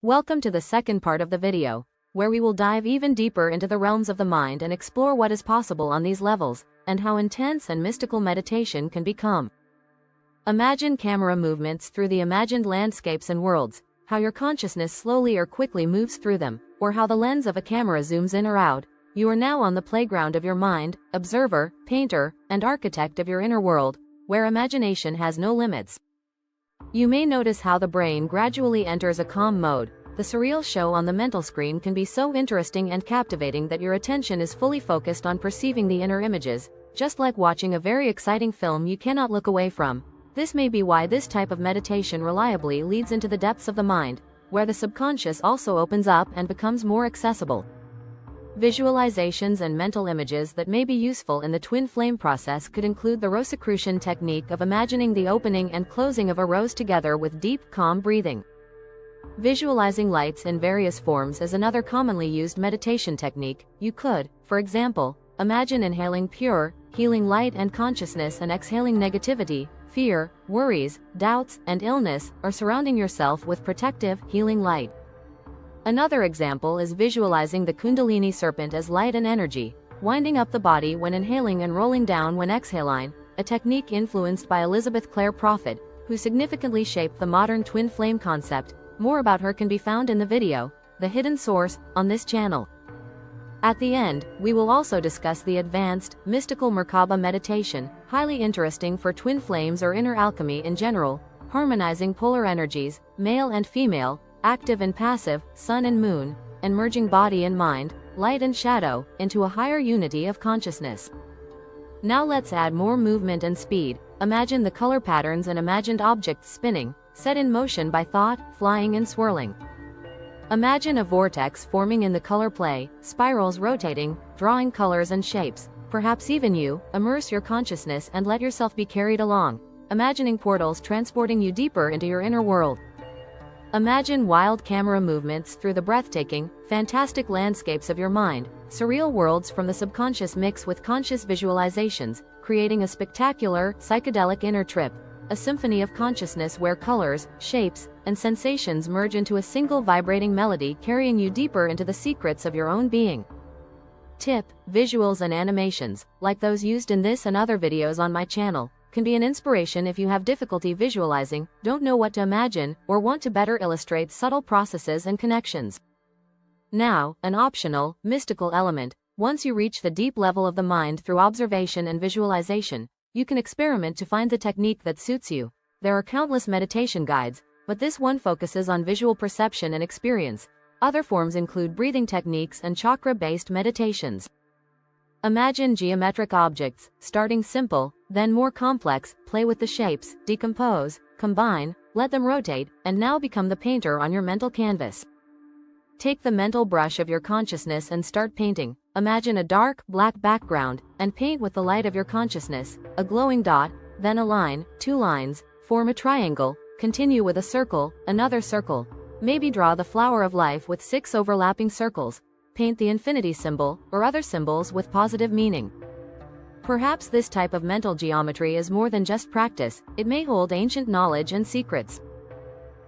Welcome to the second part of the video, where we will dive even deeper into the realms of the mind and explore what is possible on these levels, and how intense and mystical meditation can become. Imagine camera movements through the imagined landscapes and worlds, how your consciousness slowly or quickly moves through them, or how the lens of a camera zooms in or out. You are now on the playground of your mind, observer, painter, and architect of your inner world, where imagination has no limits. You may notice how the brain gradually enters a calm mode. The surreal show on the mental screen can be so interesting and captivating that your attention is fully focused on perceiving the inner images, just like watching a very exciting film you cannot look away from. This may be why this type of meditation reliably leads into the depths of the mind, where the subconscious also opens up and becomes more accessible. Visualizations and mental images that may be useful in the twin flame process could include the Rosicrucian technique of imagining the opening and closing of a rose together with deep, calm breathing. Visualizing lights in various forms is another commonly used meditation technique. You could, for example, imagine inhaling pure, healing light and consciousness and exhaling negativity, fear, worries, doubts, and illness, or surrounding yourself with protective, healing light. Another example is visualizing the Kundalini serpent as light and energy, winding up the body when inhaling and rolling down when exhaling, a technique influenced by Elizabeth Clare Prophet, who significantly shaped the modern twin flame concept. More about her can be found in the video, The Hidden Source, on this channel. At the end, we will also discuss the advanced, mystical Merkaba meditation, highly interesting for twin flames or inner alchemy in general, harmonizing polar energies, male and female, active and passive, sun and moon, and merging body and mind, light and shadow, into a higher unity of consciousness. Now let's add more movement and speed. Imagine the color patterns and imagined objects spinning, set in motion by thought, flying and swirling. Imagine a vortex forming in the color play, spirals rotating, drawing colors and shapes. Perhaps even you, immerse your consciousness and let yourself be carried along, imagining portals transporting you deeper into your inner world. Imagine wild camera movements through the breathtaking, fantastic landscapes of your mind, surreal worlds from the subconscious mix with conscious visualizations, creating a spectacular, psychedelic inner trip, a symphony of consciousness where colors, shapes, and sensations merge into a single vibrating melody carrying you deeper into the secrets of your own being. Tip: visuals and animations, like those used in this and other videos on my channel, can be an inspiration if you have difficulty visualizing, don't know what to imagine, or want to better illustrate subtle processes and connections. Now, an optional, mystical element. Once you reach the deep level of the mind through observation and visualization, you can experiment to find the technique that suits you. There are countless meditation guides, but this one focuses on visual perception and experience. Other forms include breathing techniques and chakra-based meditations. Imagine geometric objects, starting simple, then more complex, play with the shapes, decompose, combine, let them rotate, and now become the painter on your mental canvas. Take the mental brush of your consciousness and start painting. Imagine a dark, black background, and paint with the light of your consciousness, a glowing dot, then a line, two lines, form a triangle, continue with a circle, another circle. Maybe draw the flower of life with 6 overlapping circles. Paint the infinity symbol, or other symbols with positive meaning. Perhaps this type of mental geometry is more than just practice, it may hold ancient knowledge and secrets.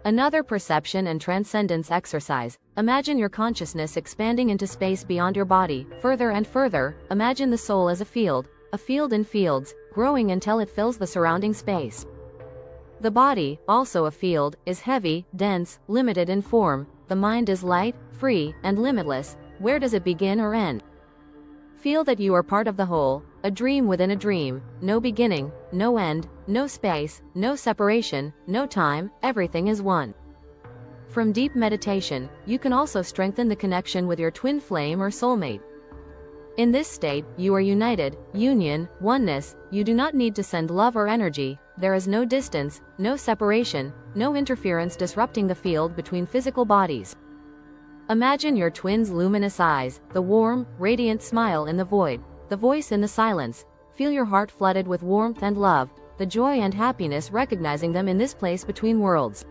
Another perception and transcendence exercise. Imagine your consciousness expanding into space beyond your body, further and further. Imagine the soul as a field in fields, growing until it fills the surrounding space. The body, also a field, is heavy, dense, limited in form. The mind is light, free, and limitless. Where does it begin or end? Feel that you are part of the whole, a dream within a dream, no beginning, no end, no space, no separation, no time, everything is one. From deep meditation, you can also strengthen the connection with your twin flame or soulmate. In this state, you are united, union, oneness. You do not need to send love or energy. There is no distance, no separation, no interference disrupting the field between physical bodies. Imagine your twin's luminous eyes, the warm, radiant smile in the void, the voice in the silence. Feel your heart flooded with warmth and love, the joy and happiness recognizing them in this place between worlds.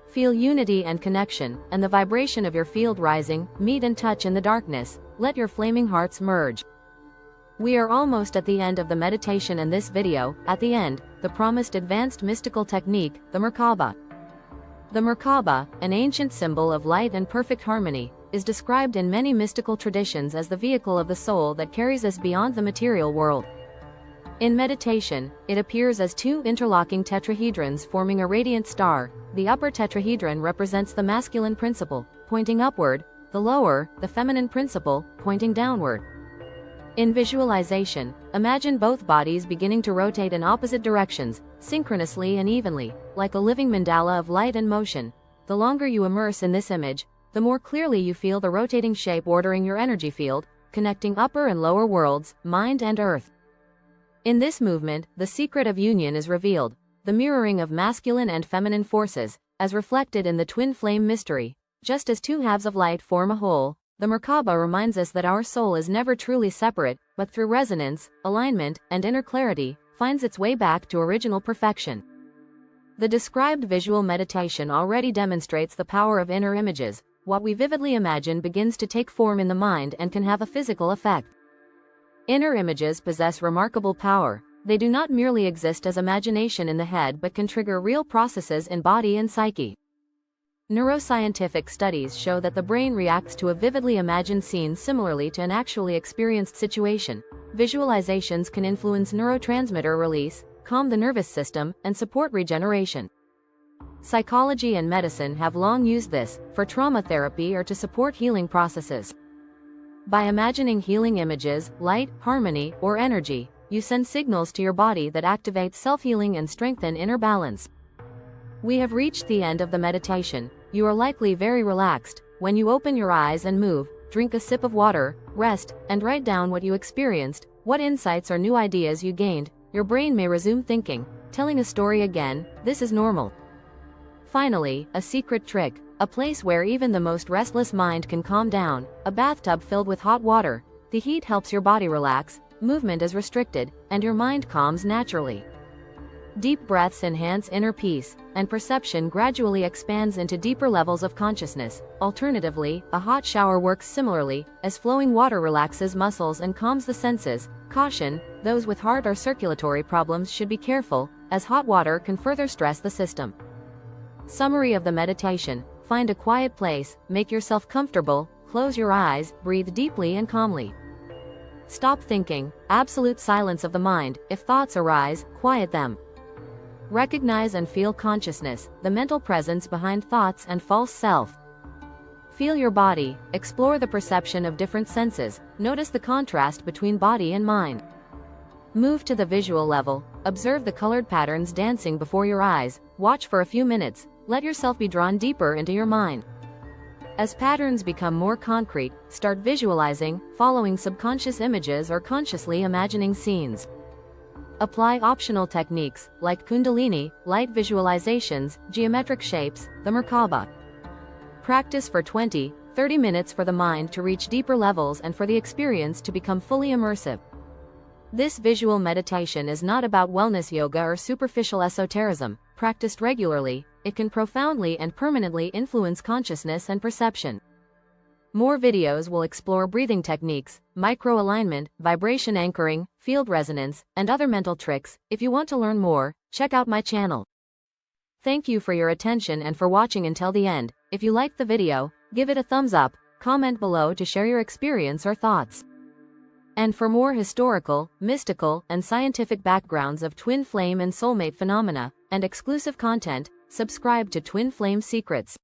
Feel unity and connection, and the vibration of your field rising. Meet and touch in the darkness. Let your flaming hearts merge. We are almost at the end of the meditation in this video. At the end, the promised advanced mystical technique, the Merkaba. The Merkaba, an ancient symbol of light and perfect harmony, is described in many mystical traditions as the vehicle of the soul that carries us beyond the material world. In meditation, it appears as two interlocking tetrahedrons forming a radiant star. The upper tetrahedron represents the masculine principle, pointing upward, the lower, the feminine principle, pointing downward. In visualization, imagine both bodies beginning to rotate in opposite directions, synchronously and evenly, like a living mandala of light and motion. The longer you immerse in this image, the more clearly you feel the rotating shape ordering your energy field, connecting upper and lower worlds, mind and earth. In this movement, the secret of union is revealed, the mirroring of masculine and feminine forces, as reflected in the twin flame mystery. Just as two halves of light form a whole, the Merkaba reminds us that our soul is never truly separate, but through resonance, alignment, and inner clarity, finds its way back to original perfection. The described visual meditation already demonstrates the power of inner images. What we vividly imagine begins to take form in the mind and can have a physical effect. Inner images possess remarkable power. They do not merely exist as imagination in the head but can trigger real processes in body and psyche. Neuroscientific studies show that the brain reacts to a vividly imagined scene similarly to an actually experienced situation. Visualizations can influence neurotransmitter release, calm the nervous system, and support regeneration. Psychology and medicine have long used this, for trauma therapy or to support healing processes. By imagining healing images, light, harmony, or energy, you send signals to your body that activate self-healing and strengthen inner balance. We have reached the end of the meditation. You are likely very relaxed. When you open your eyes and move, drink a sip of water, rest, and write down what you experienced, what insights or new ideas you gained. Your brain may resume thinking, telling a story again. This is normal. Finally, a secret trick, a place where even the most restless mind can calm down, a bathtub filled with hot water. The heat helps your body relax, movement is restricted, and your mind calms naturally. Deep breaths enhance inner peace, and perception gradually expands into deeper levels of consciousness. Alternatively, a hot shower works similarly, as flowing water relaxes muscles and calms the senses. Caution, those with heart or circulatory problems should be careful, as hot water can further stress the system. Summary of the meditation: find a quiet place, make yourself comfortable, close your eyes, breathe deeply and calmly. Stop thinking, absolute silence of the mind. If thoughts arise, quiet them. Recognize and feel consciousness, the mental presence behind thoughts and false self. Feel your body, explore the perception of different senses, notice the contrast between body and mind. Move to the visual level, observe the colored patterns dancing before your eyes, watch for a few minutes, let yourself be drawn deeper into your mind. As patterns become more concrete, start visualizing, following subconscious images or consciously imagining scenes. Apply optional techniques, like Kundalini, light visualizations, geometric shapes, the Merkaba. Practice for 20-30 minutes for the mind to reach deeper levels and for the experience to become fully immersive. This visual meditation is not about wellness yoga or superficial esotericism. Practiced regularly, it can profoundly and permanently influence consciousness and perception. More videos will explore breathing techniques, micro-alignment, vibration anchoring, field resonance, and other mental tricks. If you want to learn more, check out my channel. Thank you for your attention and for watching until the end. If you liked the video, give it a thumbs up, comment below to share your experience or thoughts. And for more historical, mystical, and scientific backgrounds of twin flame and soulmate phenomena, and exclusive content, subscribe to Twin Flame Secrets.